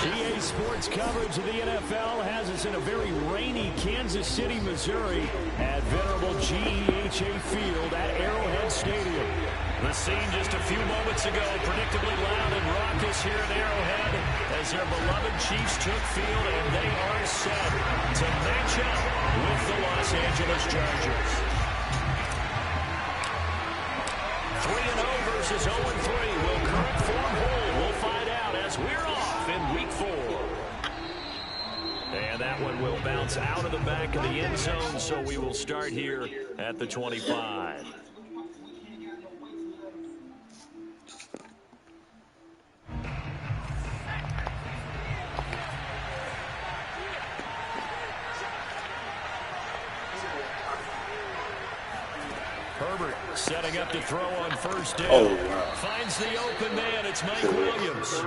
EA Sports coverage of the NFL has us in a very rainy Kansas City, Missouri at venerable GEHA Field at Arrowhead Stadium. The scene just a few moments ago, predictably loud and raucous here at Arrowhead as their beloved Chiefs took field, and they are set to match up with the Los Angeles Chargers. 3-0 versus 0-3. Will current form hold? We'll find out as we're off in Week 4. And that one will bounce out of the back of the end zone, so we will start here at the 25. Herbert setting up to throw on first down. Oh, wow. Finds the open man. It's Mike Williams.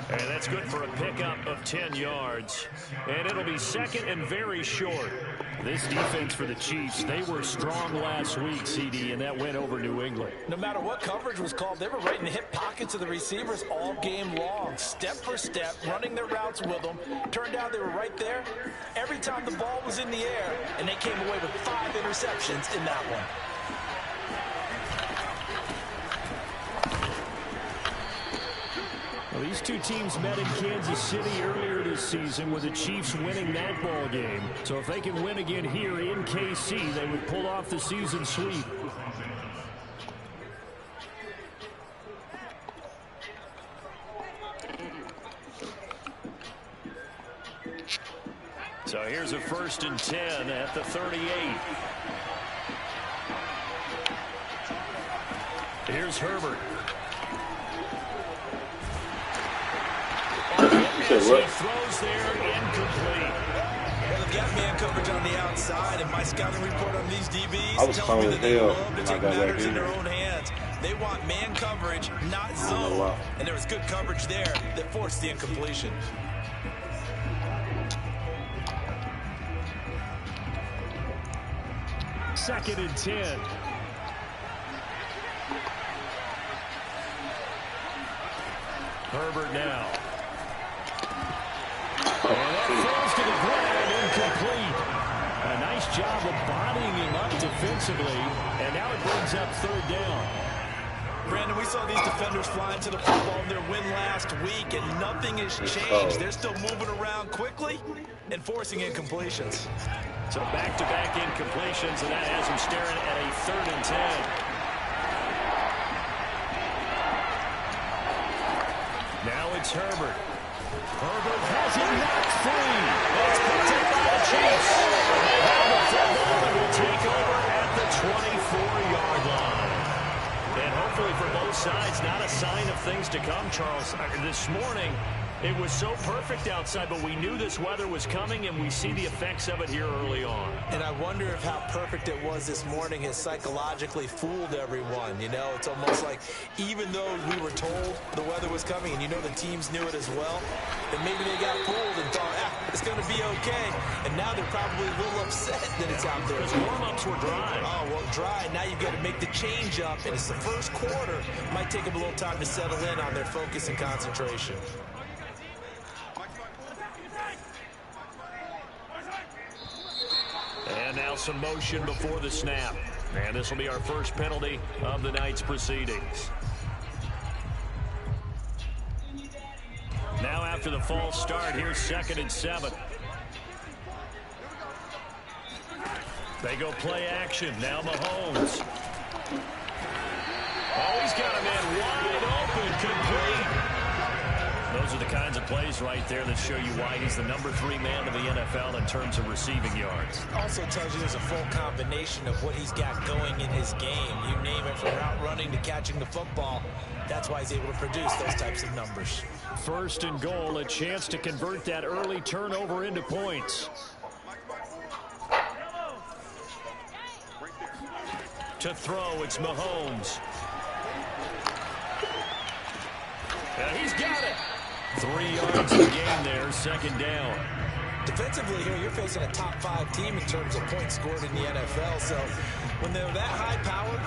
And that's good for a pickup of 10 yards. And it'll be second and very short. This defense for the Chiefs, they were strong last week, CD, and that went over New England. No matter what coverage was called, they were right in the hip pockets of the receivers all game long. Step for step, running their routes with them. Turned out they were right there every time the ball was in the air, and they came away with 5 interceptions in that one. Well, these two teams met in Kansas City earlier this season with the Chiefs winning that ball game. So if they can win again here in KC, they would pull off the season sweep. So here's a 1st and 10 at the 38. Here's Herbert. You said what? He throws there, incomplete. Well, they've got man coverage on the outside, and my scouting report on these DBs I was telling me calm that as they hell love to when I take got back matters in in their there. own hands. They want man coverage, not know zone. why. And there was good coverage there that forced the incompletion. Second and 10. Herbert now. And that falls to the ground, incomplete. A nice job of bodying him up defensively, and now it brings up 3rd down. Brandon, we saw these defenders flying to the football in their win last week, and nothing has changed. They're still moving around quickly and forcing incompletions. So back-to-back incompletions, and that has him staring at a 3rd and 10. Now it's Herbert. Herbert has it knocked free. It's picked up by the Chiefs. Now the football will take over at the 24-yard line. And hopefully for both sides, not a sign of things to come, Charles. This morning, it was so perfect outside, but we knew this weather was coming, and we see the effects of it here early on. And I wonder if how perfect it was this morning has psychologically fooled everyone. You know, it's almost like even though we were told the weather was coming, and you know the teams knew it as well, that maybe they got fooled and thought, it's going to be okay. And now they're probably a little upset that it's out there. Because warm-ups were dry. Oh, well, dry. Now you've got to make the change up, and it's the first quarter. Might take them a little time to settle in on their focus and concentration. And now some motion before the snap. And this will be our first penalty of the night's proceedings. Now after the false start, here's 2nd and 7. They go play action. Now Mahomes. Oh, he's got a man wide open, complete. Those are the kinds of plays right there that show you why he's the number 3 man of the NFL in terms of receiving yards. Also tells you there's a full combination of what he's got going in his game. You name it, from route running to catching the football. That's why he's able to produce those types of numbers. 1st and goal, a chance to convert that early turnover into points. To throw, it's Mahomes. And he's got it. 3 yards in the game there, 2nd down. Defensively here, you're facing a top 5 team in terms of points scored in the NFL. So when they're that high powered,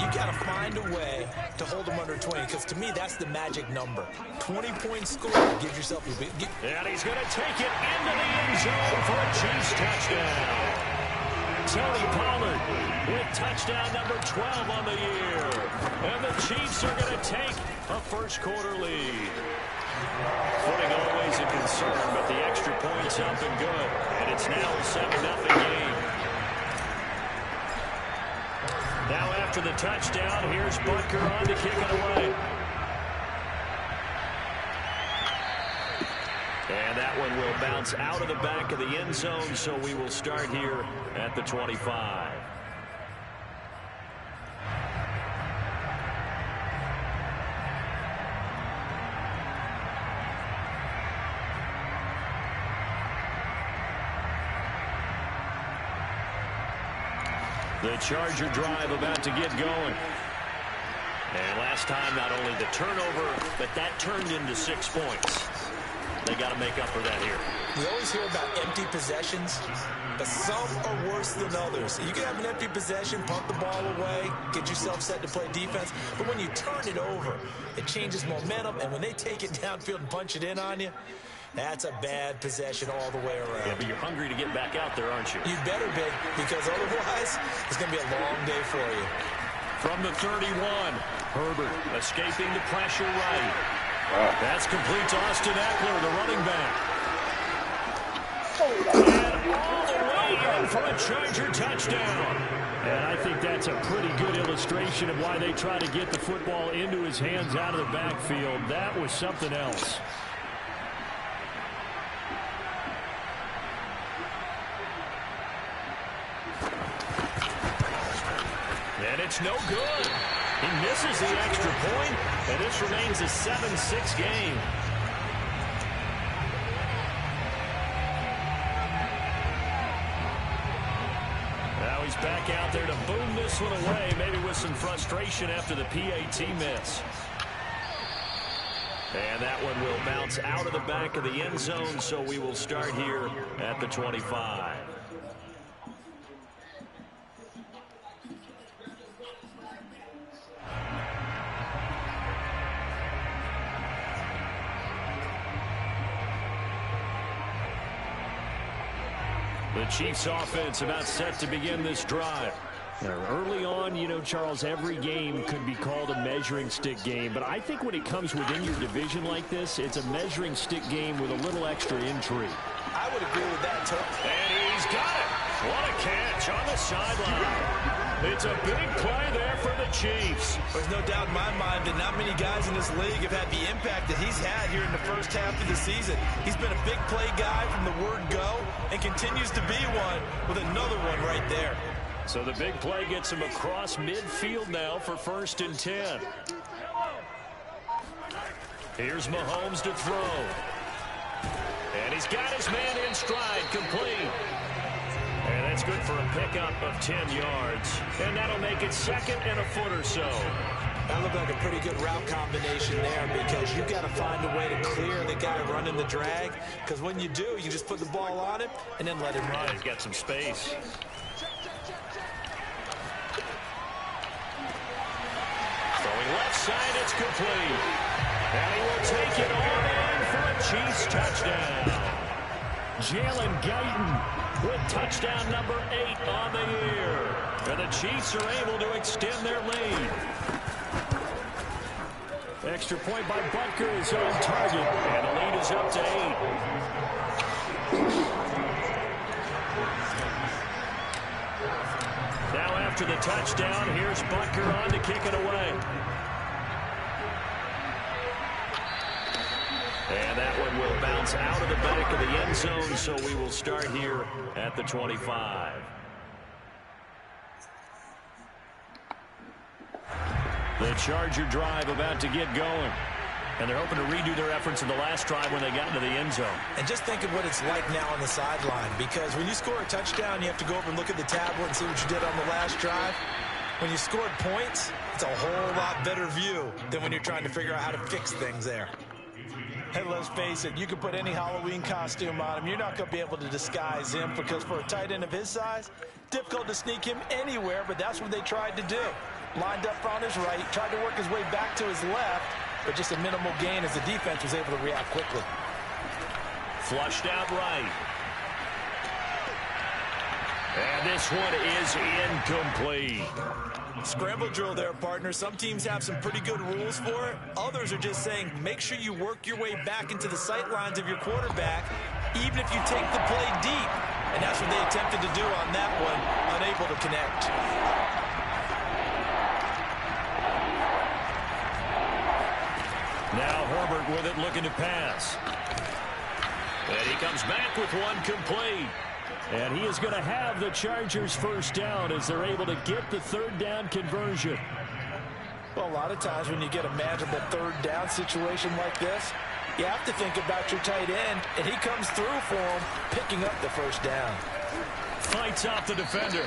You got to find a way to hold them under 20, because to me, that's the magic number. 20-point score. Give yourself a big... And he's going to take it into the end zone for a Chiefs touchdown. Tony Pollard with touchdown number 12 on the year. And the Chiefs are going to take a first-quarter lead. Footing always a concern, but the extra point's up and good. And it's now a 7-0 game. Now after the touchdown, here's Butker on to kick it away. And that one will bounce out of the back of the end zone, so we will start here at the 25. The Charger drive about to get going. And last time, not only the turnover, but that turned into 6 points. They got to make up for that here. We always hear about empty possessions, but some are worse than others. You can have an empty possession, pump the ball away, get yourself set to play defense, but when you turn it over, it changes momentum, and when they take it downfield and punch it in on you, that's a bad possession all the way around. Yeah, but you're hungry to get back out there, aren't you? You better be, because otherwise, it's going to be a long day for you. From the 31, Herbert escaping the pressure right. That's complete to Austin Eckler, the running back. And all the way in for a Charger touchdown. And I think that's a pretty good illustration of why they try to get the football into his hands out of the backfield. That was something else. And it's no good. He misses the extra point, and this remains a 7-6 game. Now he's back out there to boom this one away, maybe with some frustration after the PAT miss. And that one will bounce out of the back of the end zone, so we will start here at the 25. The Chiefs offense about set to begin this drive. Early on, you know, Charles, every game could be called a measuring stick game. But I think when it comes within your division like this, it's a measuring stick game with a little extra intrigue. I would agree with that, Tuck. And he's got it. What a catch on the sideline. It's a big play there for the Chiefs. There's no doubt in my mind that not many guys in this league have had the impact that he's had here in the first half of the season. He's been a big play guy from the word go and continues to be one with another one right there. So the big play gets him across midfield now for 1st and 10. Here's Mahomes to throw. And he's got his man in stride, complete. And that's good for a pickup of 10 yards. And that'll make it 2nd and a foot or so. That looked like a pretty good route combination there, because you've got to find a way to clear the guy running the drag. Because when you do, you just put the ball on him and then let him run. Yeah, he's got some space. Throwing left side, it's complete. And he will take it on in for a Chiefs touchdown. Jalen Guyton with touchdown number 8 on the year. And the Chiefs are able to extend their lead. Extra point by Butker is on target. And the lead is up to 8. Now after the touchdown, here's Butker on to kick it away. And that one will bounce out of the back of the end zone, so we will start here at the 25. The Charger drive about to get going. And they're hoping to redo their efforts in the last drive when they got into the end zone. And just think of what it's like now on the sideline, because when you score a touchdown, you have to go over and look at the tablet and see what you did on the last drive. When you scored points, it's a whole lot better view than when you're trying to figure out how to fix things there. Hey, let's face it, you can put any Halloween costume on him. You're not going to be able to disguise him, because for a tight end of his size, difficult to sneak him anywhere, but that's what they tried to do. lined up on his right, tried to work his way back to his left, but just a minimal gain as the defense was able to react quickly. Flushed out right. And this one is incomplete. Scramble drill there, partner. Some teams have some pretty good rules for it. Others are just saying make sure you work your way back into the sight lines of your quarterback, even if you take the play deep. And that's what they attempted to do on that one, unable to connect. Now Herbert with it, looking to pass. And he comes back with one complete. And he is going to have the Chargers first down as they're able to get the third down conversion. Well, a lot of times when you get a manageable third down situation like this, you have to think about your tight end, and he comes through for him, picking up the first down. Fights off the defender.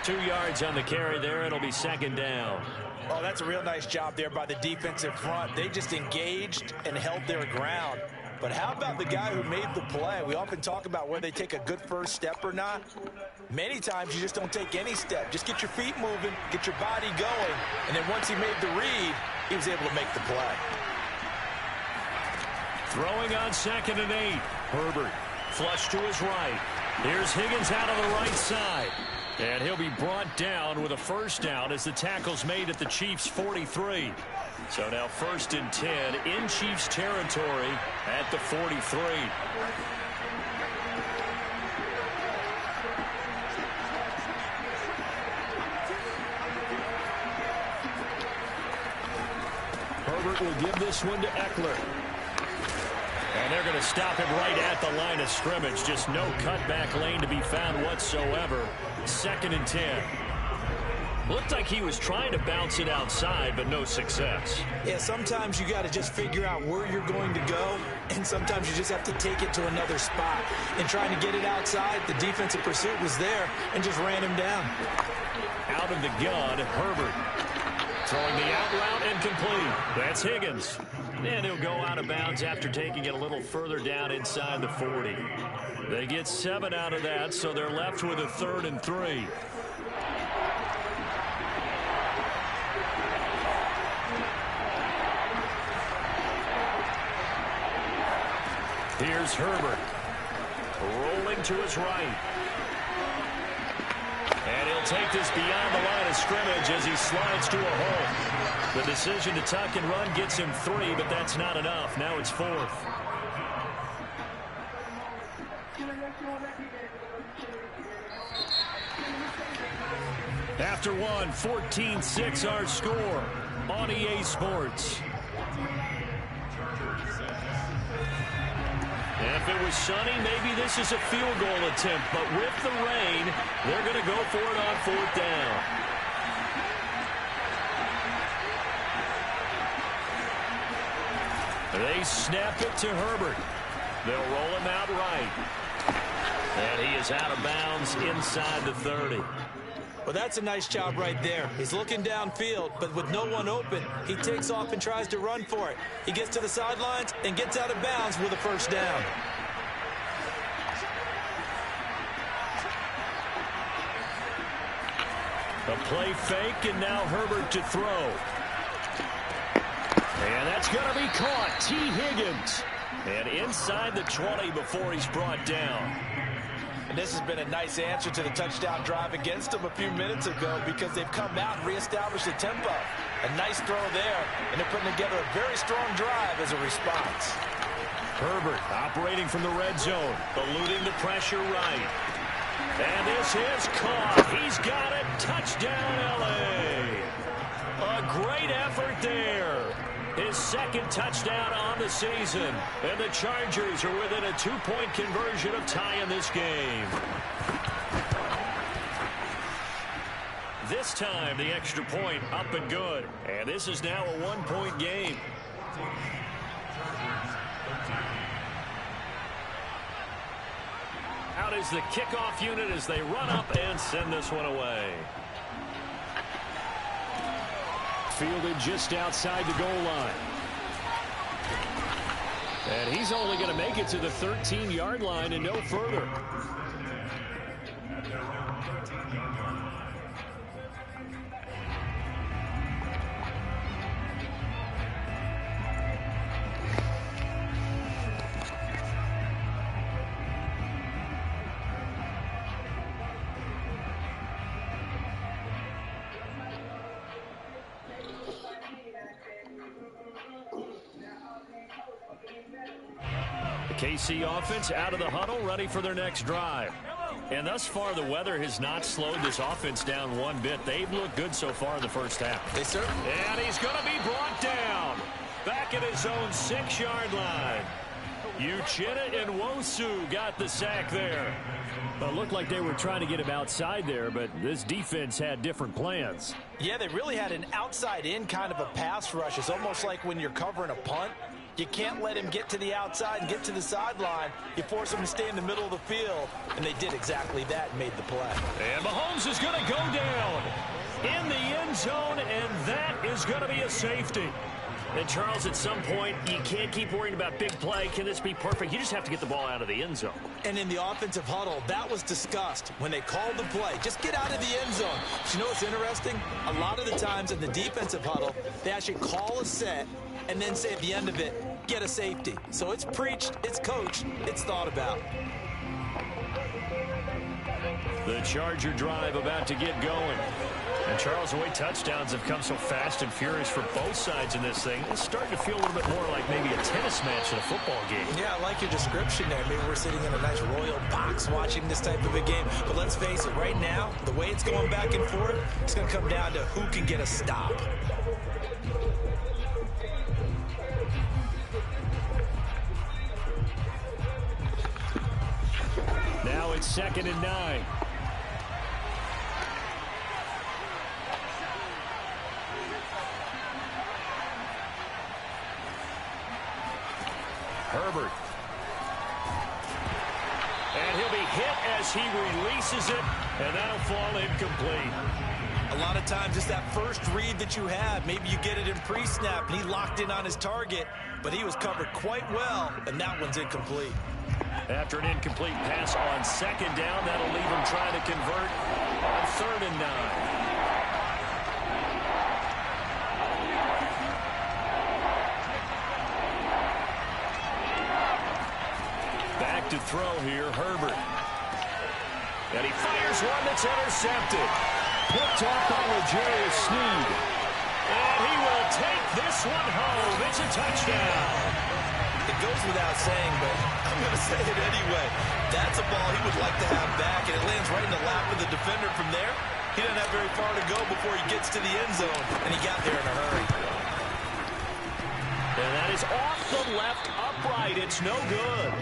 2 yards on the carry there. It'll be second down. Oh, that's a real nice job there by the defensive front. They just engaged and held their ground. But how about the guy who made the play? We often talk about whether they take a good first step or not. Many times you just don't take any step. Just get your feet moving, get your body going, and then once he made the read, he was able to make the play. Throwing on 2nd and 8. Herbert flush to his right. Here's Higgins out on the right side. And he'll be brought down with a first down as the tackle's made at the Chiefs' 43. So now 1st and 10 in Chiefs territory at the 43. Herbert will give this one to Eckler. And they're going to stop him right at the line of scrimmage. Just no cutback lane to be found whatsoever. 2nd and 10. Looked like he was trying to bounce it outside, but no success. Yeah, sometimes you got to just figure out where you're going to go, and sometimes you just have to take it to another spot. And trying to get it outside, the defensive pursuit was there and just ran him down. Out of the gun, Herbert. Throwing the out route and complete. That's Higgins. And he'll go out of bounds after taking it a little further down inside the 40. They get 7 out of that, so they're left with a 3rd and 3. Here's Herbert. Rolling to his right. And he'll take this beyond the line of scrimmage as he slides to a hole. The decision to tuck and run gets him 3, but that's not enough. Now it's 4th. After one, 14-6 our score on EA Sports. If it was sunny, maybe this is a field goal attempt. But with the rain, they're going to go for it on 4th down. They snap it to Herbert. They'll roll him out right. And he is out of bounds inside the 30. Well, that's a nice job right there. He's looking downfield, but with no one open, he takes off and tries to run for it. He gets to the sidelines and gets out of bounds with a first down. A play fake, and now Herbert to throw. And that's going to be caught. T. Higgins. And inside the 20 before he's brought down. And this has been a nice answer to the touchdown drive against them a few minutes ago because they've come out and reestablished the tempo. A nice throw there, and they're putting together a very strong drive as a response. Herbert operating from the red zone, eluding the pressure right. And this is caught. He's got it. Touchdown, L.A. A great effort there. His 2nd touchdown on the season. And the Chargers are within a 2-point conversion of tying this game. This time, the extra point up and good. And this is now a 1-point game. Out is the kickoff unit as they run up and send this one away. Fielded just outside the goal line. And he's only going to make it to the 13-yard line and no further. KC offense out of the huddle, ready for their next drive. And thus far, the weather has not slowed this offense down one bit. They've looked good so far in the first half. They certainly. And he's going to be brought down back at his own 6-yard line. Uchenna Nwosu got the sack there. Well, it looked like they were trying to get him outside there, but this defense had different plans. Yeah, they really had an outside-in kind of a pass rush. It's almost like when you're covering a punt. You can't let him get to the outside and get to the sideline. You force him to stay in the middle of the field, and they did exactly that and made the play. And Mahomes is going to go down in the end zone, and that is going to be a safety. And, Charles, at some point, you can't keep worrying about big play. Can this be perfect? You just have to get the ball out of the end zone. And in the offensive huddle, that was discussed when they called the play. Just get out of the end zone. But you know what's interesting? A lot of the times in the defensive huddle, they actually call a set and then say at the end of it, get a safety. So it's preached, it's coached, it's thought about. The Charger drive about to get going. And, Charles, the way touchdowns have come so fast and furious for both sides in this thing, it's starting to feel a little bit more like maybe a tennis match in a football game. Yeah, I like your description there. Maybe we're sitting in a nice royal box watching this type of a game. But let's face it, right now, the way it's going back and forth, it's going to come down to who can get a stop. Now it's 2nd and 9. Herbert. And he'll be hit as he releases it, and that'll fall incomplete. A lot of times it's that first read that you have. Maybe you get it in pre-snap, and he locked in on his target, but he was covered quite well, and that one's incomplete. After an incomplete pass on 2nd down, that'll leave him trying to convert on 3rd and 9. Back to throw here, Herbert. And he fires one that's intercepted. Picked off by L'Jarius Sneed. And he will take this one home. It's a touchdown. It goes without saying, but I'm going to say it anyway. That's a ball he would like to have back, and it lands right in the lap of the defender from there. He doesn't have very far to go before he gets to the end zone, and he got there in a hurry. And that is off the left upright. It's no good.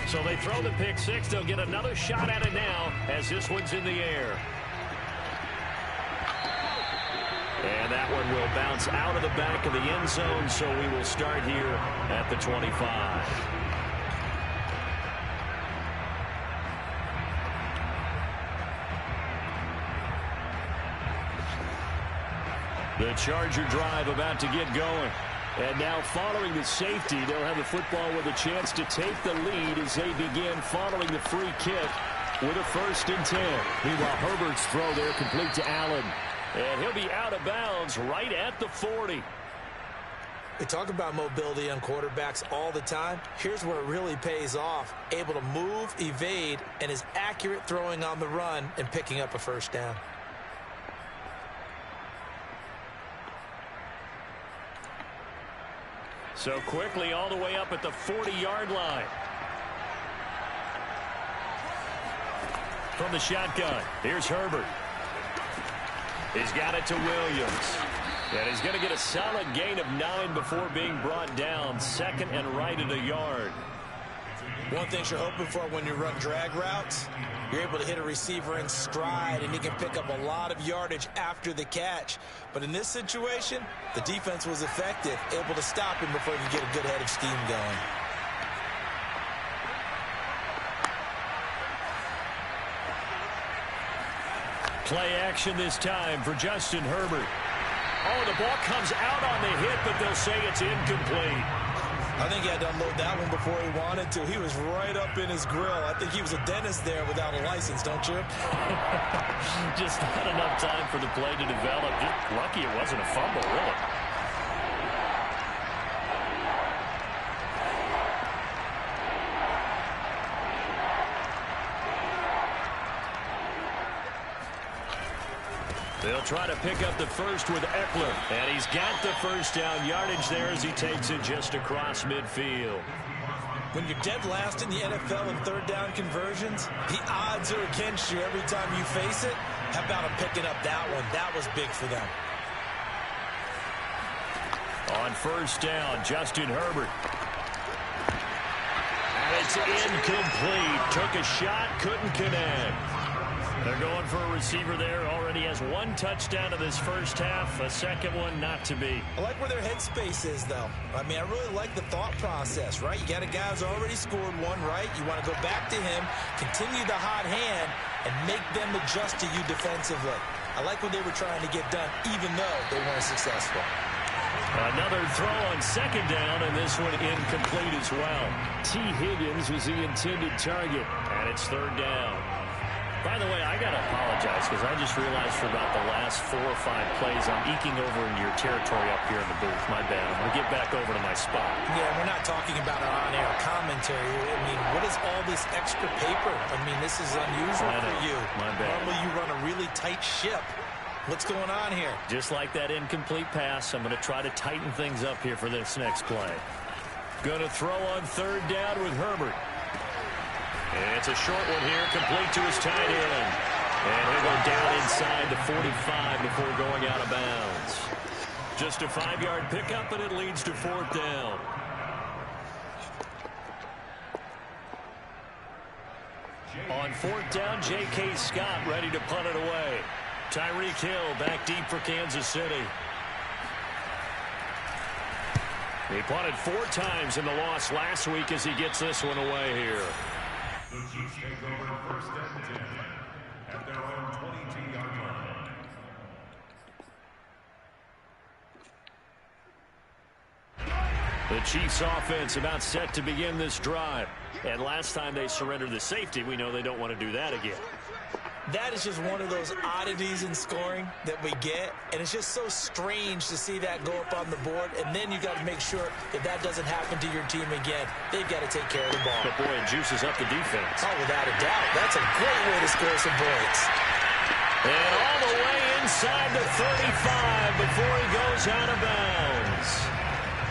So they throw the pick six. They'll get another shot at it now as this one's in the air. And that one will bounce out of the back of the end zone, so we will start here at the 25. The Charger drive about to get going. And now following the safety, they'll have the football with a chance to take the lead as they begin following the free kick with a 1st and 10. Meanwhile, Herbert's throw there complete to Allen. And he'll be out of bounds right at the 40. We talk about mobility on quarterbacks all the time. Here's where it really pays off. Able to move, evade, and is accurate throwing on the run and picking up a 1st down. So quickly all the way up at the 40-yard line. From the shotgun, here's Herbert. He's got it to Williams. And he's going to get a solid gain of 9 before being brought down. 2nd and right at a yard. One thing you're hoping for when you run drag routes, you're able to hit a receiver in stride, and he can pick up a lot of yardage after the catch. But in this situation, the defense was effective, able to stop him before he could get a good head of steam going. Play action this time for Justin Herbert. Oh, the ball comes out on the hit, but they'll say it's incomplete. I think he had to unload that one before he wanted to. He was right up in his grill. I think he was a dentist there without a license, don't you? Just not enough time for the play to develop. Just lucky it wasn't a fumble, really. They'll try to pick up the first with Eckler. And he's got the first down yardage there as he takes it just across midfield. When you're dead last in the NFL in third down conversions, the odds are against you every time you face it. How about him picking up that one? That was big for them. On first down, Justin Herbert. And it's incomplete. Took a shot, couldn't connect. They're going for a receiver there. Already has one touchdown in this first half. A second one not to be. I like where their headspace is, though. I mean, I really like the thought process, right? You got a guy who's already scored one, right? You want to go back to him, continue the hot hand, and make them adjust to you defensively. I like what they were trying to get done, even though they weren't successful. Another throw on second down, and this one incomplete as well. T. Higgins was the intended target, and it's third down. By the way, I got to apologize because I just realized for about the last 4 or 5 plays I'm eking over into your territory up here in the booth. My bad. I'm going to get back over to my spot. Yeah, we're not talking about our on-air commentary. I mean, what is all this extra paper? I mean, this is unusual for you. My bad. Normally you run a really tight ship. What's going on here? Just like that incomplete pass, I'm going to try to tighten things up here for this next play. Going to throw on third down with Herbert. And it's a short one here, complete to his tight end. And he'll go down inside the 45 before going out of bounds. Just a 5-yard pickup, and it leads to fourth down. On fourth down, J.K. Scott ready to punt it away. Tyreek Hill back deep for Kansas City. He punted 4 times in the loss last week as he gets this one away here. The Chiefs take over first and 10 at their own 22-yard line. The Chiefs offense about set to begin this drive. And last time they surrendered the safety, we know they don't want to do that again. That is just one of those oddities in scoring that we get, and it's just so strange to see that go up on the board, and then you got to make sure that that doesn't happen to your team again. They've got to take care of the ball. But boy, it juices up the defense. Oh, without a doubt. That's a great way to score some points. And all the way inside the 35 before he goes out of bounds.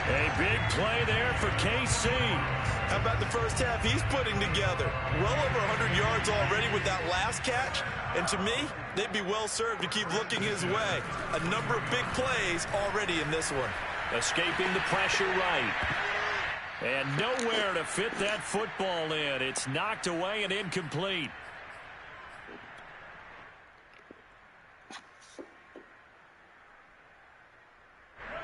A big play there for KC. How about the first half he's putting together? Well over 100 yards already with that last catch. And to me, they'd be well served to keep looking his way. A number of big plays already in this one. Escaping the pressure right. And nowhere to fit that football in. It's knocked away and incomplete.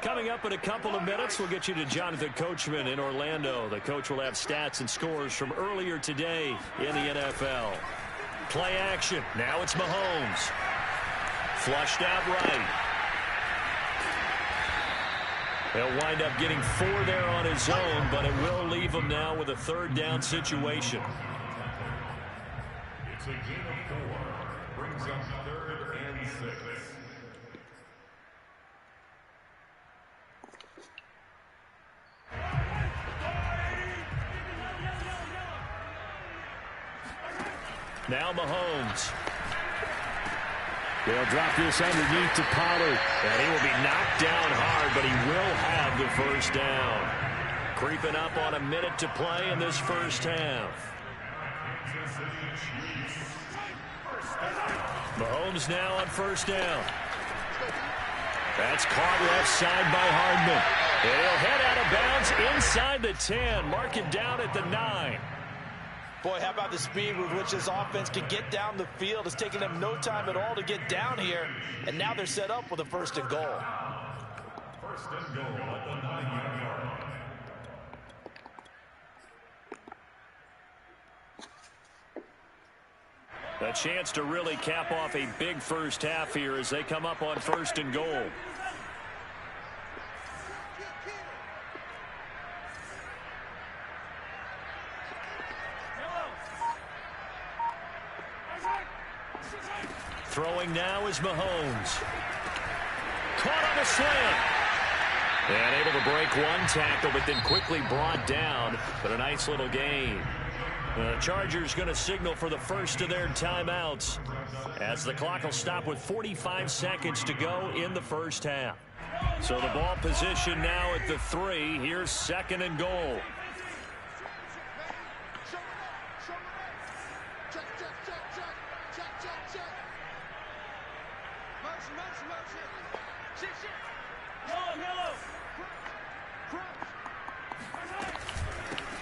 Coming up in a couple of minutes, we'll get you to Jonathan Coachman in Orlando. The coach will have stats and scores from earlier today in the NFL. Play action. Now it's Mahomes. Flushed out right. He'll wind up getting 4 there on his own, but it will leave him now with a third down situation. It's a gain of 4. Brings up 3rd and 6. Now Mahomes. They'll drop this underneath to Pollard. And he will be knocked down hard, but he will have the first down. Creeping up on a minute to play in this first half. Mahomes now on first down. That's caught left side by Hardman. And he'll head out of bounds inside the 10. Mark it down at the 9. Boy, how about the speed with which this offense can get down the field? It's taken them no time at all to get down here, and now they're set up with a 1st and goal. 1st and goal at the 9-yard line. A chance to really cap off a big first half here as they come up on 1st and goal. Throwing now is Mahomes. Caught on the slant. And able to break one tackle, but then quickly brought down. But a nice little gain. The Chargers going to signal for the first of their timeouts as the clock will stop with 45 seconds to go in the first half. So the ball position now at the 3. Here's 2nd and goal.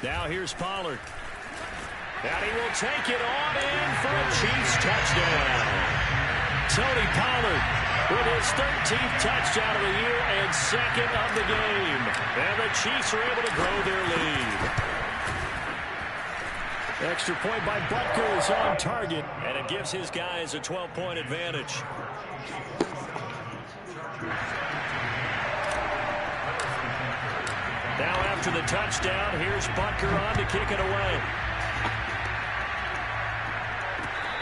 Now here's Pollard. And he will take it on in for a Chiefs touchdown. Tony Pollard with his 13th touchdown of the year and 2nd of the game. And the Chiefs are able to grow their lead. Extra point by Butker is on target, and it gives his guys a 12-point advantage. Now after the touchdown, here's Butker on to kick it away.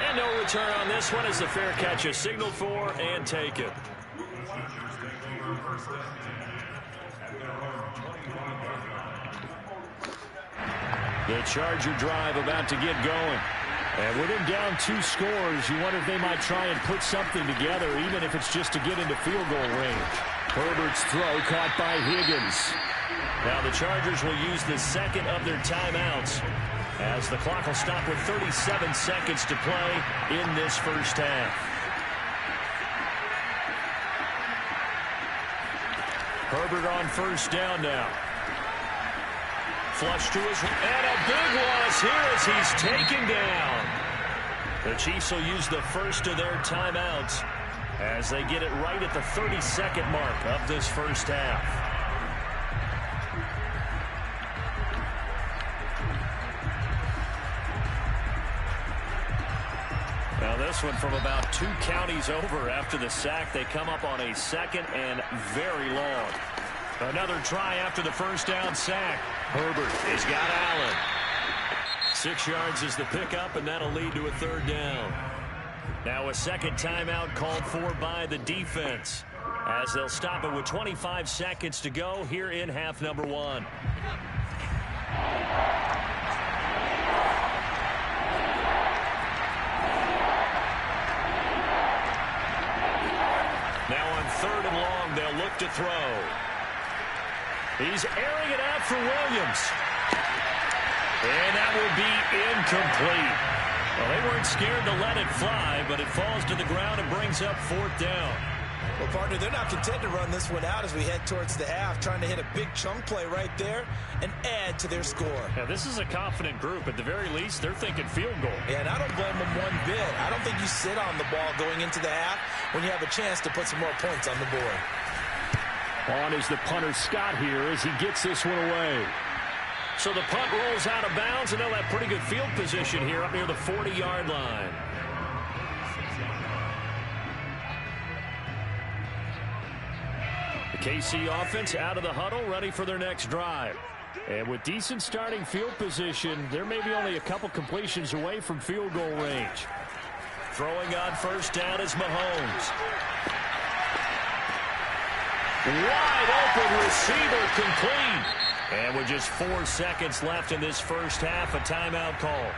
And no return on this one as the fair catch is signaled for and taken. The Charger drive about to get going. And with him down 2 scores, you wonder if they might try and put something together, even if it's just to get into field goal range. Herbert's throw caught by Higgins. Now the Chargers will use the 2nd of their timeouts as the clock will stop with 37 seconds to play in this first half. Herbert on first down now. Flush to his, and a big loss here as he's taken down. The Chiefs will use the first of their timeouts as they get it right at the 30-second mark of this first half. Now this one from about 2 counties over after the sack. They come up on a 2nd and very long. Another try after the first down sack. Herbert has got Allen. 6 yards is the pickup, and that'll lead to a 3rd down. Now a 2nd timeout called for by the defense as they'll stop it with 25 seconds to go here in half number 1. Now on 3rd and long, they'll look to throw. He's airing it out for Williams. And that will be incomplete. Well, they weren't scared to let it fly, but it falls to the ground and brings up 4th down. Well, partner, they're not content to run this one out as we head towards the half, trying to hit a big chunk play right there and add to their score. Now, this is a confident group. At the very least, they're thinking field goal. Yeah, and I don't blame them one bit. I don't think you sit on the ball going into the half when you have a chance to put some more points on the board. On is the punter Scott here as he gets this one away. So the punt rolls out of bounds, and they'll have pretty good field position here up near the 40-yard line. The KC offense out of the huddle, ready for their next drive. And with decent starting field position, they're maybe only a couple completions away from field goal range. Throwing on first down is Mahomes. Wide open receiver complete. And with just 4 seconds left in this first half, a timeout call.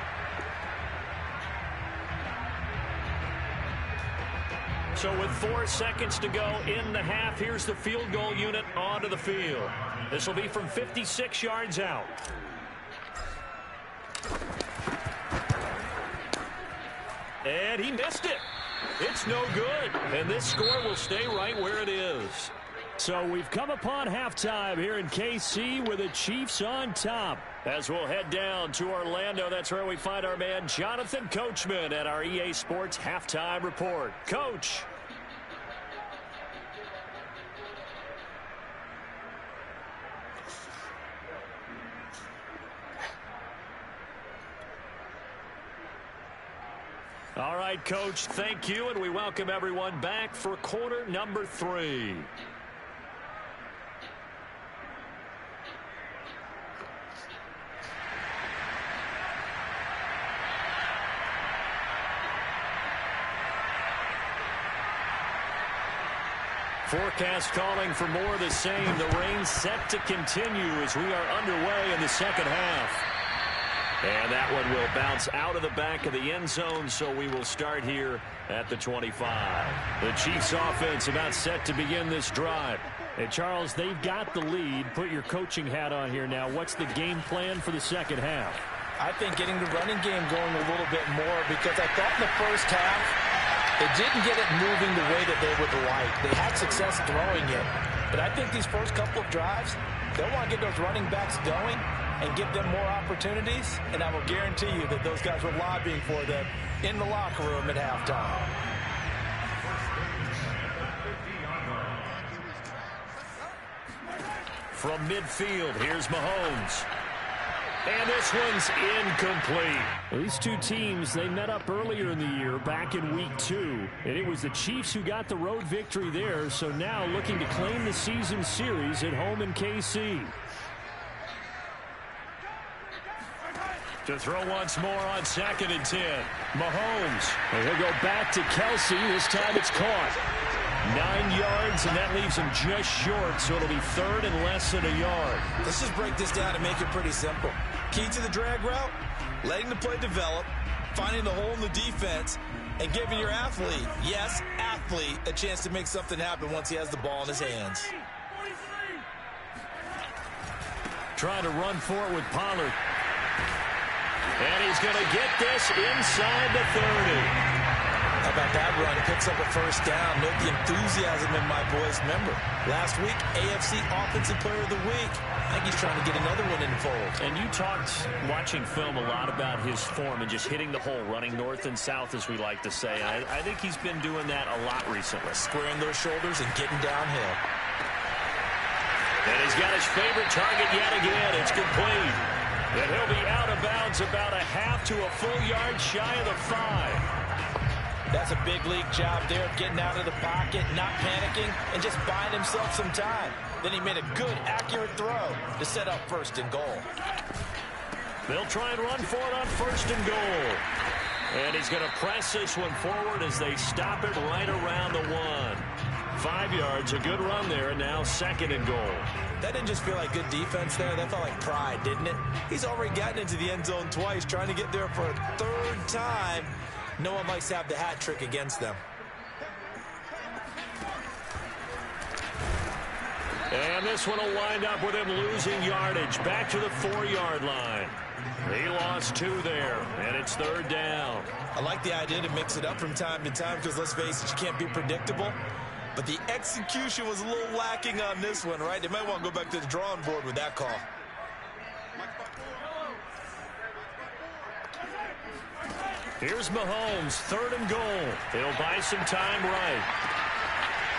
So with 4 seconds to go in the half, here's the field goal unit onto the field. This will be from 56 yards out. And he missed it. It's no good. And this score will stay right where it is. So we've come upon halftime here in KC with the Chiefs on top. As we'll head down to Orlando, that's where we find our man Jonathan Coachman at our EA Sports Halftime Report. Coach. All right, Coach, thank you, and we welcome everyone back for quarter number 3. Forecast calling for more of the same. The rain set to continue as we are underway in the second half. And that one will bounce out of the back of the end zone, so we will start here at the 25. The Chiefs offense about set to begin this drive. And Charles, they've got the lead. Put your coaching hat on here now. What's the game plan for the second half? I think getting the running game going a little bit more, because I thought in the first half they didn't get it moving the way that they would like. They had success throwing it, but I think these first couple of drives, they'll want to get those running backs going and give them more opportunities, and I will guarantee you that those guys were lobbying for them in the locker room at halftime. From midfield, here's Mahomes. And this one's incomplete. Well, these two teams, they met up earlier in the year, back in week 2. And it was the Chiefs who got the road victory there, so now looking to claim the season series at home in KC. To throw once more on 2nd and 10. Mahomes. And he'll go back to Kelsey. This time it's caught. 9 yards, and that leaves him just short, so it'll be 3rd and less than a yard. Let's just break this down and make it pretty simple. Key to the drag route, letting the play develop, finding the hole in the defense, and giving your athlete, yes, athlete, a chance to make something happen once he has the ball in his hands. Trying to run for it with Pollard. And he's going to get this inside the 30. How about that run? Picks up a first down. Note the enthusiasm in my voice. Remember, last week, AFC Offensive Player of the Week. I think he's trying to get another one in the fold. And you talked, watching film, a lot about his form and just hitting the hole, running north and south, as we like to say. I think he's been doing that a lot recently. Squaring those shoulders and getting downhill. And he's got his favorite target yet again. It's complete. And he'll be out of bounds about a half to a full yard shy of the 5. That's a big league job there of getting out of the pocket, not panicking, and just buying himself some time. Then he made a good, accurate throw to set up 1st and goal. They'll try and run for it on 1st and goal. And he's going to press this one forward as they stop it right around the 1. 5 yards, a good run there, and now 2nd and goal. That didn't just feel like good defense there. That felt like pride, didn't it? He's already gotten into the end zone twice, trying to get there for a 3rd time. No one likes to have the hat trick against them. And this one will wind up with him losing yardage. Back to the 4-yard line. He lost 2 there, and it's 3rd down. I like the idea to mix it up from time to time because, let's face it, you can't be predictable. But the execution was a little lacking on this one, right? They might want to go back to the drawing board with that call. Here's Mahomes, 3rd and goal. He'll buy some time right.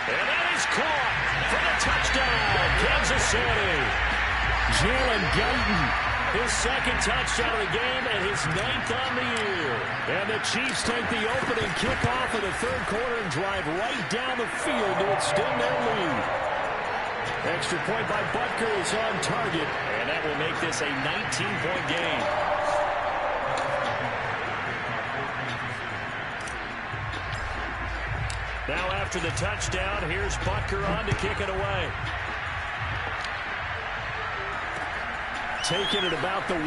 And that is caught for the touchdown, Kansas City. Jalen Guyton. His 2nd touchdown of the game and his 9th on the year. And the Chiefs take the opening kickoff of the 3rd quarter and drive right down the field to extend their lead. Extra point by Butker is on target. And that will make this a 19-point game. Now after the touchdown, here's Butker on to kick it away. Taking it about the 1.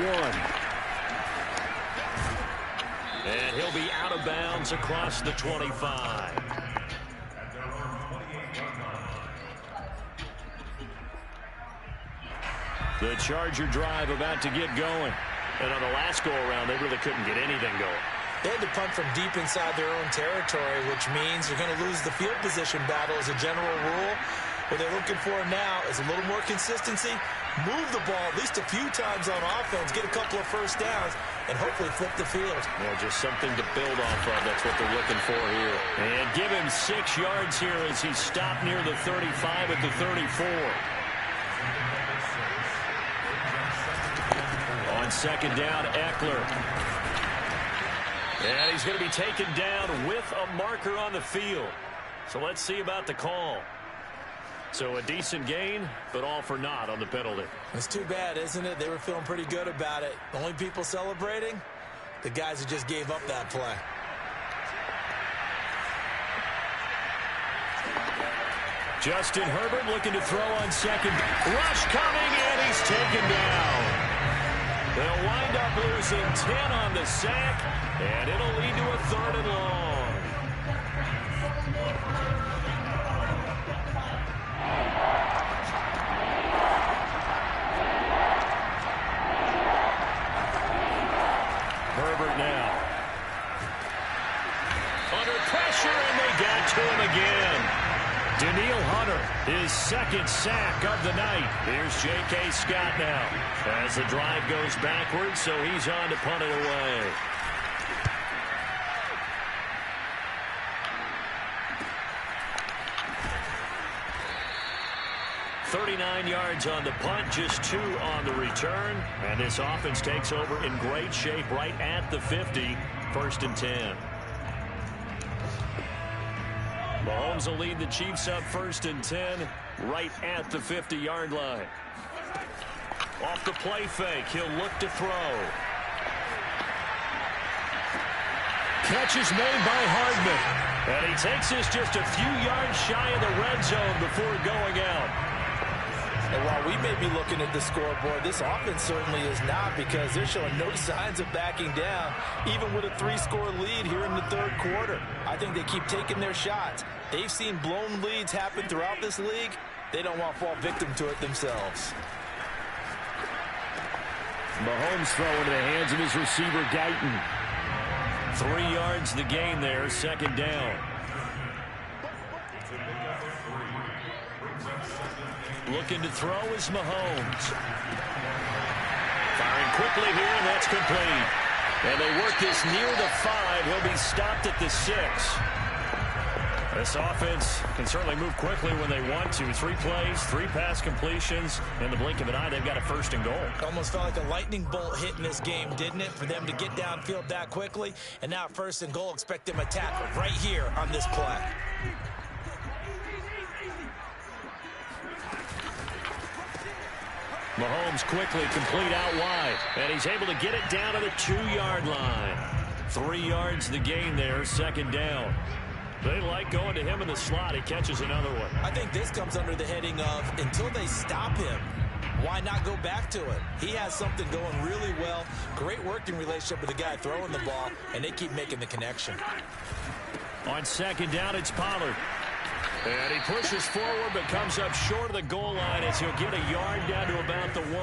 And he'll be out of bounds across the 25. The Charger drive about to get going. And on the last go-around, they really couldn't get anything going. They had to punt from deep inside their own territory, which means you're going to lose the field position battle as a general rule. What they're looking for now is a little more consistency, move the ball at least a few times on offense, get a couple of first downs, and hopefully flip the field. Yeah, just something to build off of. That's what they're looking for here. And give him 6 yards here as he stopped near the 35 at the 34. On 2nd down, Eckler. And he's going to be taken down with a marker on the field. So let's see about the call. So a decent gain, but all for naught on the penalty. It's too bad, isn't it? They were feeling pretty good about it. The only people celebrating, the guys who just gave up that play. Justin Herbert looking to throw on 2nd. Rush coming, and he's taken down. They'll wind up losing 10 on the sack, and it'll lead to a 3rd and long. Herbert now. Under pressure, and they got to him again. Danielle Hunter, his 2nd sack of the night. Here's J.K. Scott now as the drive goes backwards, so he's on to punt it away. $39 yards on the punt, just 2 on the return. And this offense takes over in great shape right at the 50, 1st and 10. Mahomes will lead the Chiefs up 1st and 10 right at the 50-yard line. Off the play fake, he'll look to throw. Catch is made by Hardman. And he takes this just a few yards shy of the red zone before going out. And while we may be looking at the scoreboard, this offense certainly is not, because they're showing no signs of backing down, even with a 3-score lead here in the 3rd quarter. I think they keep taking their shots. They've seen blown leads happen throughout this league. They don't want to fall victim to it themselves. Mahomes throwing to the hands of his receiver, Guyton. 3 yards the gain there, 2nd down. Looking to throw is Mahomes. Firing quickly here, and that's complete. And they work this near the 5. He'll be stopped at the 6. This offense can certainly move quickly when they want to. 3 plays, 3 pass completions. In the blink of an eye, they've got a 1st and goal. Almost felt like a lightning bolt hit in this game, didn't it? For them to get downfield that quickly. And now 1st and goal, expect them to tackle right here on this play. Mahomes quickly complete out wide. And he's able to get it down to the 2-yard line. 3 yards the gain there, 2nd down. They like going to him in the slot. He catches another one. I think this comes under the heading of, until they stop him, why not go back to it? He has something going really well. Great working relationship with the guy throwing the ball, and they keep making the connection. On 2nd down, it's Pollard. And he pushes forward, but comes up short of the goal line as he'll get a yard down to about the 1.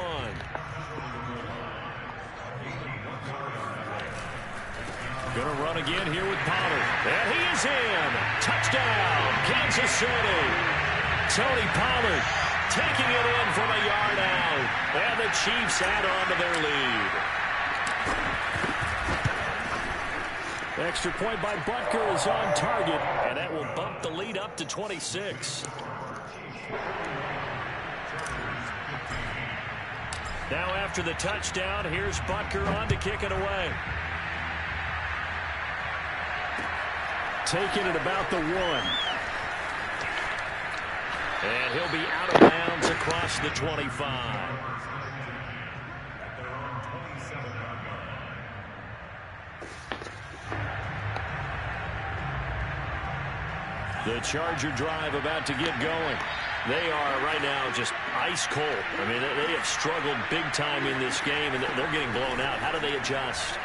Going to run again here with Pollard. And he is in. Touchdown, Kansas City. Tony Pollard taking it in from a yard out. And the Chiefs add on to their lead. Extra point by Butker is on target, and that will bump the lead up to 26. Now after the touchdown, here's Butker on to kick it away. Taking it about the 1. And he'll be out of bounds across the 25. The Charger drive about to get going. They are right now just ice cold. I mean, they have struggled big time in this game, and they're getting blown out. How do they adjust?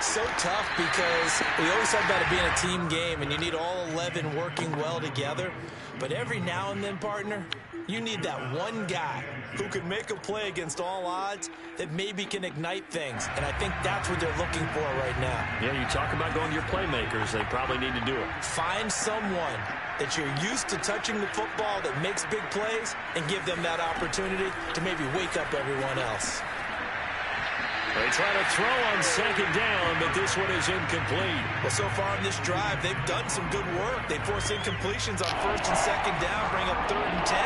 So tough, because we always talk about it being a team game, and you need all 11 working well together. But every now and then, partner, you need that one guy who can make a play against all odds that maybe can ignite things. And I think that's what they're looking for right now. Yeah, you talk about going to your playmakers. They probably need to do it. Find someone that you're used to touching the football that makes big plays and give them that opportunity to maybe wake up everyone else. They try to throw on 2nd down, but this one is incomplete. Well, so far in this drive, they've done some good work. They force incompletions on 1st and 2nd down, bring up 3rd and 10.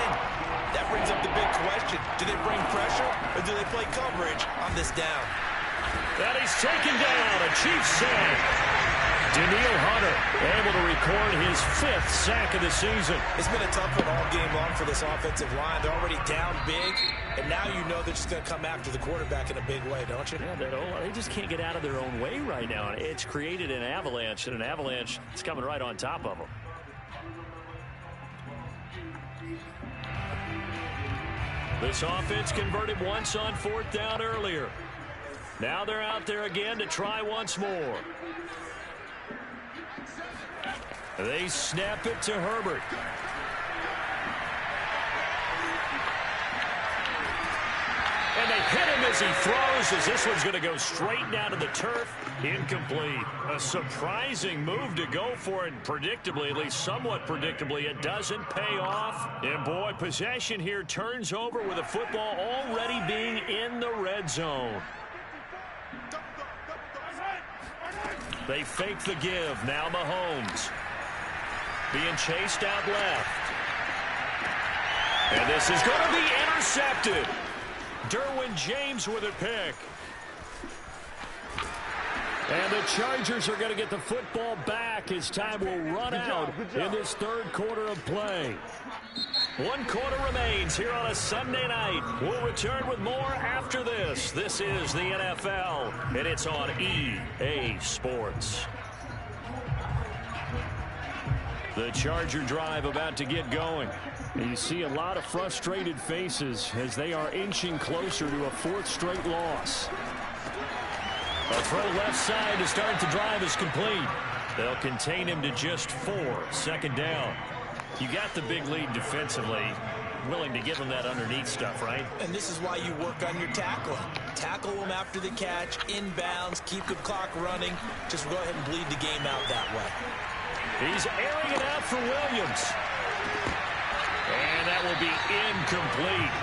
That brings up the big question. Do they bring pressure, or do they play coverage on this down? And he's taken down, a Chiefs sack. Danielle Hunter able to record his 5th sack of the season. It's been a tough one all game long for this offensive line. They're already down big, and now you know they're just going to come after the quarterback in a big way, don't you? Yeah, they just can't get out of their own way right now. It's created an avalanche, and an avalanche is coming right on top of them. This offense converted once on 4th down earlier. Now they're out there again to try once more. They snap it to Herbert. And they hit him as he throws, as this one's going to go straight down to the turf. Incomplete. A surprising move to go for it. Predictably, at least somewhat predictably, it doesn't pay off. And boy, possession here turns over with the football already being in the red zone. They fake the give. Now Mahomes being chased out left. And this is going to be intercepted. Derwin James with a pick. And the Chargers are going to get the football back as time will run out in this third quarter of play. 1 quarter remains here on a Sunday night. We'll return with more after this. This is the NFL, and it's on EA Sports. The Charger drive about to get going. And you see a lot of frustrated faces as they are inching closer to a 4th straight loss. A throw left side to start the drive is complete. They'll contain him to just 4. 2nd down. You got the big lead defensively. Willing to give him that underneath stuff, right? And this is why you work on your tackling. Tackle him after the catch, inbounds, keep the clock running. Just go ahead and bleed the game out that way. He's airing it out for Williams. And that will be incomplete.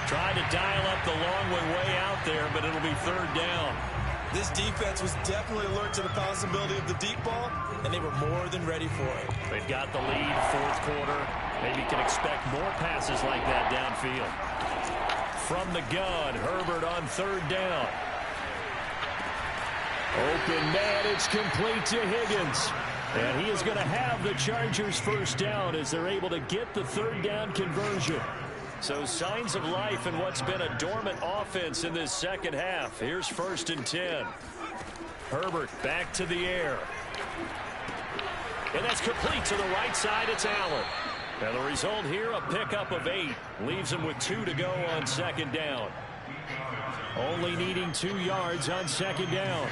Trying to dial up the long way out there, but it'll be 3rd down. This defense was definitely alert to the possibility of the deep ball, and they were more than ready for it. They've got the lead, 4th quarter. Maybe you can expect more passes like that downfield. From the gun, Herbert on 3rd down. Open man, it's complete to Higgins. And he is going to have the Chargers' 1st down as they're able to get the 3rd down conversion. So signs of life in what's been a dormant offense in this second half. Here's 1st and 10. Herbert back to the air. And that's complete to the right side. It's Allen. And the result here, a pickup of 8. Leaves him with 2 to go on 2nd down. Only needing 2 yards on 2nd down.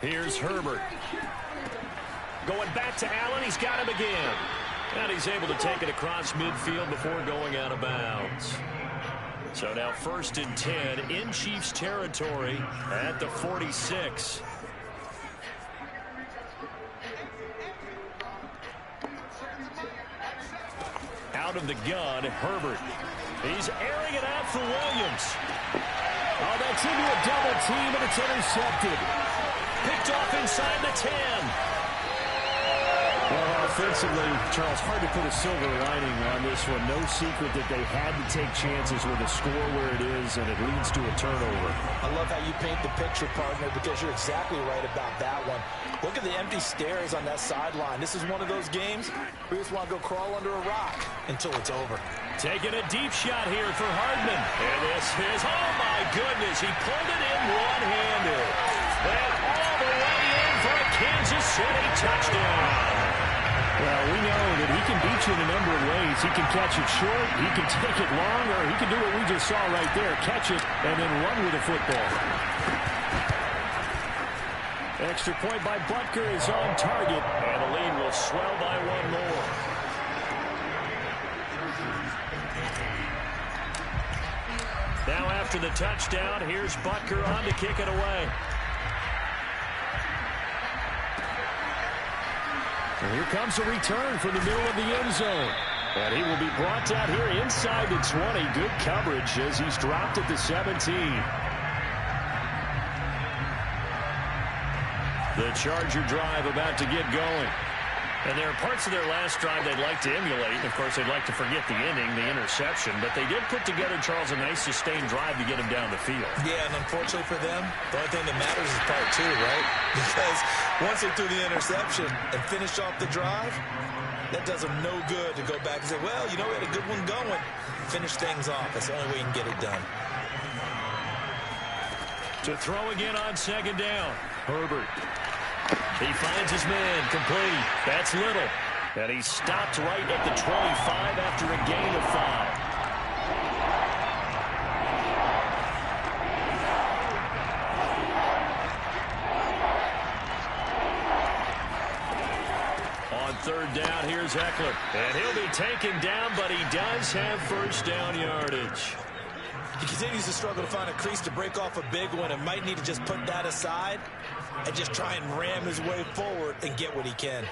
Here's Herbert. Going back to Allen. He's got him again. And he's able to take it across midfield before going out of bounds. So now 1st and 10 in Chiefs territory at the 46. Out of the gun, Herbert. He's airing it out for Williams. Oh, that's into a double team, and it's intercepted. Picked off inside the 10. Well, offensively, Charles, hard to put a silver lining on this one. No secret that they had to take chances with a score where it is, and it leads to a turnover. I love how you paint the picture, partner, because you're exactly right about that one. Look at the empty stares on that sideline. This is one of those games where you just want to go crawl under a rock until it's over. Taking a deep shot here for Hardman. And this is, oh my goodness, he pulled it in one-handed. And all the way in for a Kansas City touchdown. Well, we know that he can beat you in a number of ways. He can catch it short, he can take it long, or he can do what we just saw right there, catch it and then run with the football. Extra point by Butker is on target, and the lead will swell by 1 more. Now after the touchdown, here's Butker on to kick it away. And here comes a return from the middle of the end zone. And he will be brought down here inside the 20. Good coverage as he's dropped at the 17. The Charger drive about to get going. And there are parts of their last drive they'd like to emulate. Of course, they'd like to forget the ending, the interception. But they did put together, Charles, a nice sustained drive to get him down the field. Yeah, and unfortunately for them, the only thing that matters is part 2, right? Because once they threw the interception and finished off the drive, that does them no good to go back and say, well, you know, we had a good one going. Finish things off. That's the only way you can get it done. To throw again on 2nd down. Herbert. He finds his man, complete. That's Little. And he stopped right at the 25 after a gain of 5. here's Eckler. And he'll be taken down, but he does have first down yardage. He continues to struggle to find a crease to break off a big one and might need to just put that aside and just try and ram his way forward and get what he can.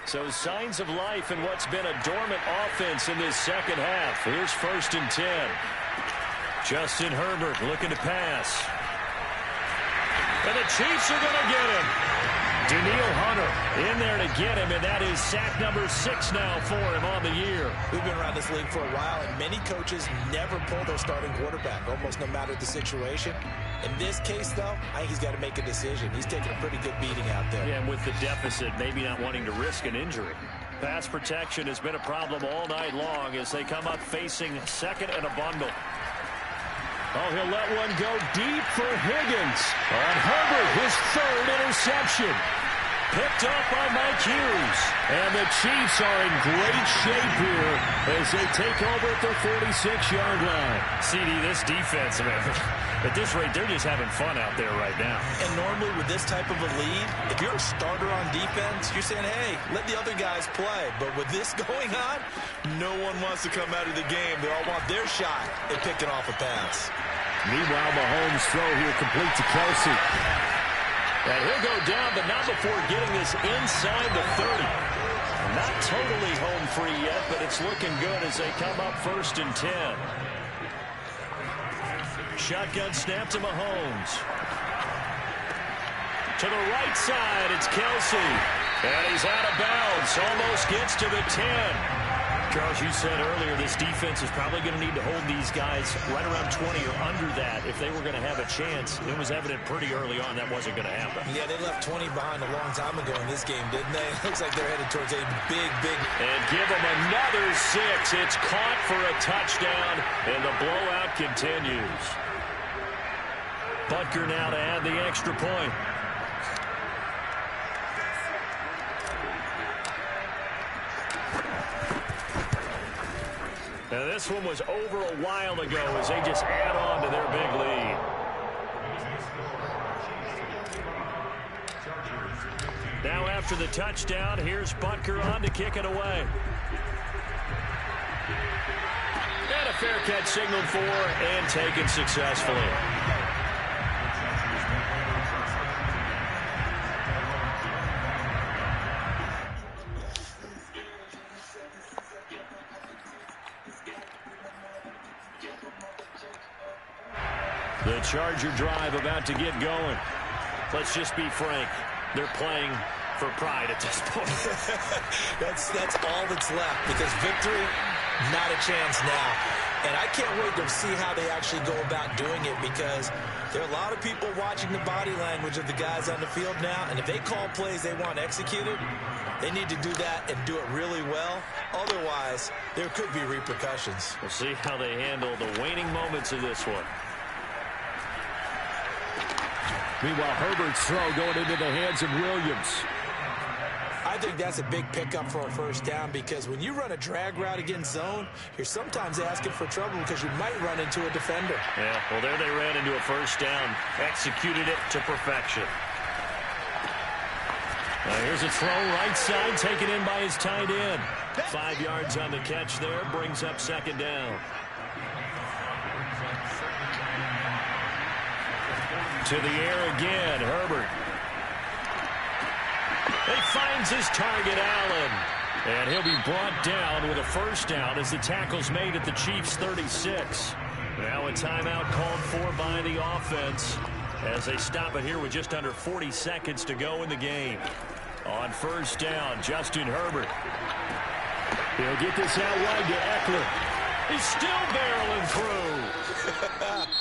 So signs of life in what's been a dormant offense in this second half. Here's 1st and 10. Justin Herbert looking to pass. And the Chiefs are going to get him. Danielle Hunter in there to get him, and that is sack number 6 now for him on the year. We've been around this league for a while, and many coaches never pull their starting quarterback, almost no matter the situation. In this case, though, I think he's got to make a decision. He's taking a pretty good beating out there. Yeah, and with the deficit, maybe not wanting to risk an injury. Pass protection has been a problem all night long as they come up facing second and a bundle. Oh, he'll let one go deep for Higgins. On Herbert, his 3rd interception. Picked up by Mike Hughes. And the Chiefs are in great shape here as they take over at their 46-yard line. CD, this defense, man, at this rate, they're just having fun out there right now. And normally with this type of a lead, if you're a starter on defense, you're saying, hey, let the other guys play. But with this going on, no one wants to come out of the game. They all want their shot at picking off a pass. Meanwhile, Mahomes' throw here complete to Kelsey. And he'll go down, but not before getting this inside the 30. Not totally home free yet, but it's looking good as they come up 1st and 10. Shotgun snap to Mahomes. To the right side, it's Kelsey. And he's out of bounds. Almost gets to the 10. Charles, you said earlier this defense is probably going to need to hold these guys right around 20 or under that if they were going to have a chance. It was evident pretty early on that wasn't going to happen. Yeah, they left 20 behind a long time ago in this game, didn't they? It looks like they're headed towards a big... And give them another 6. It's caught for a touchdown, and the blowout continues. Butker now to add the extra point. Now this one was over a while ago as they just add on to their big lead. Now after the touchdown, here's Butker on to kick it away. And a fair catch signaled for and taken successfully. The Charger drive about to get going. Let's just be frank. They're playing for pride at this point. That's all that's left because victory, not a chance now. And I can't wait to see how they actually go about doing it because there are a lot of people watching the body language of the guys on the field now. And if they call plays they want executed, they need to do that and do it really well. Otherwise, there could be repercussions. We'll see how they handle the waning moments of this one. Meanwhile, Herbert's throw going into the hands of Williams. I think that's a big pickup for a first down because when you run a drag route against zone, you're sometimes asking for trouble because you might run into a defender. Yeah, well, there they ran into a first down. Executed it to perfection. Here's a throw right side, taken in by his tight end. 5 yards on the catch there, brings up second down. To the air again, Herbert. He finds his target, Allen. And he'll be brought down with a first down as the tackle's made at the Chiefs' 36. Now a timeout called for by the offense as they stop it here with just under 40 seconds to go in the game. On first down, Justin Herbert. He'll get this out wide to Eckler. He's still barreling through.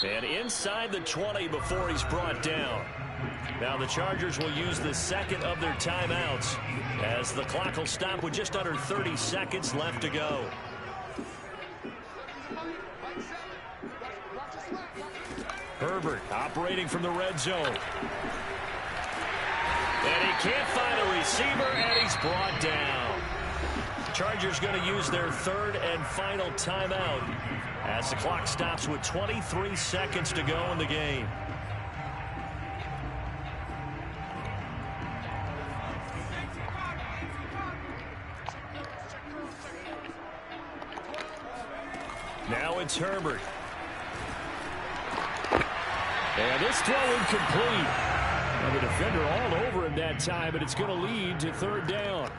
And inside the 20 before he's brought down. Now the Chargers will use the second of their timeouts as the clock will stop with just under 30 seconds left to go. Herbert operating from the red zone. And he can't find a receiver, and he's brought down. Chargers going to use their third and final timeout as the clock stops with 23 seconds to go in the game. it's Herbert. And this throw incomplete. And the defender all over him that time, but it's going to lead to third down.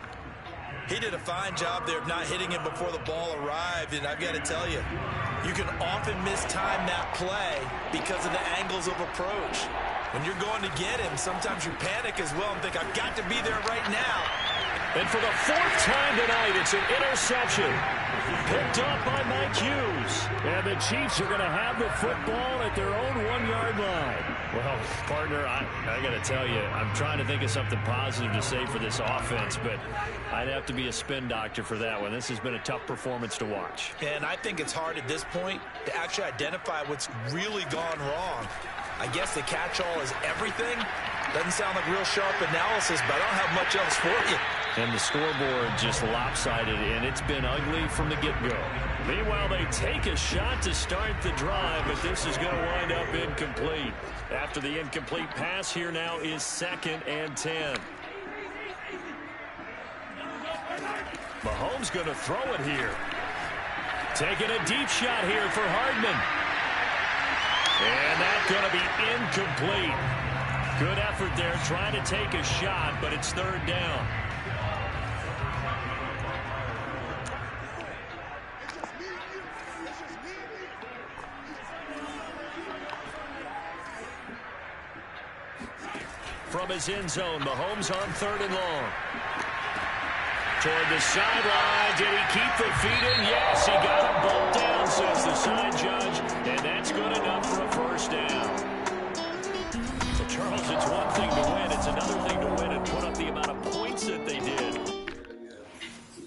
He did a fine job there of not hitting him before the ball arrived, and I've got to tell you, you can often mistime that play because of the angles of approach. When you're going to get him, sometimes you panic as well and think, I've got to be there right now. And for the fourth time tonight, it's an interception. Picked up by Mike Hughes. And the Chiefs are going to have the football at their own 1-yard line. Well, partner, I got to tell you, I'm trying to think of something positive to say for this offense, but I'd have to be a spin doctor for that one. This has been a tough performance to watch. And I think it's hard at this point to actually identify what's really gone wrong. I guess the catch-all is everything. Doesn't sound like real sharp analysis, but I don't have much else for you. And the scoreboard just lopsided, and it's been ugly from the get-go. Meanwhile, they take a shot to start the drive, but this is going to wind up incomplete. After the incomplete pass, here now is 2nd and 10. Mahomes going to throw it here. Taking a deep shot here for Hardman. And that's going to be incomplete. Good effort there trying to take a shot, but it's third down. From his end zone, Mahomes on 3rd and long. Toward the sideline. Did he keep the feet in? Yes, he got them both down, says the side judge. And that's good enough for a first down. So, Charles, it's one thing to win. It's another thing to win and put up the amount of points that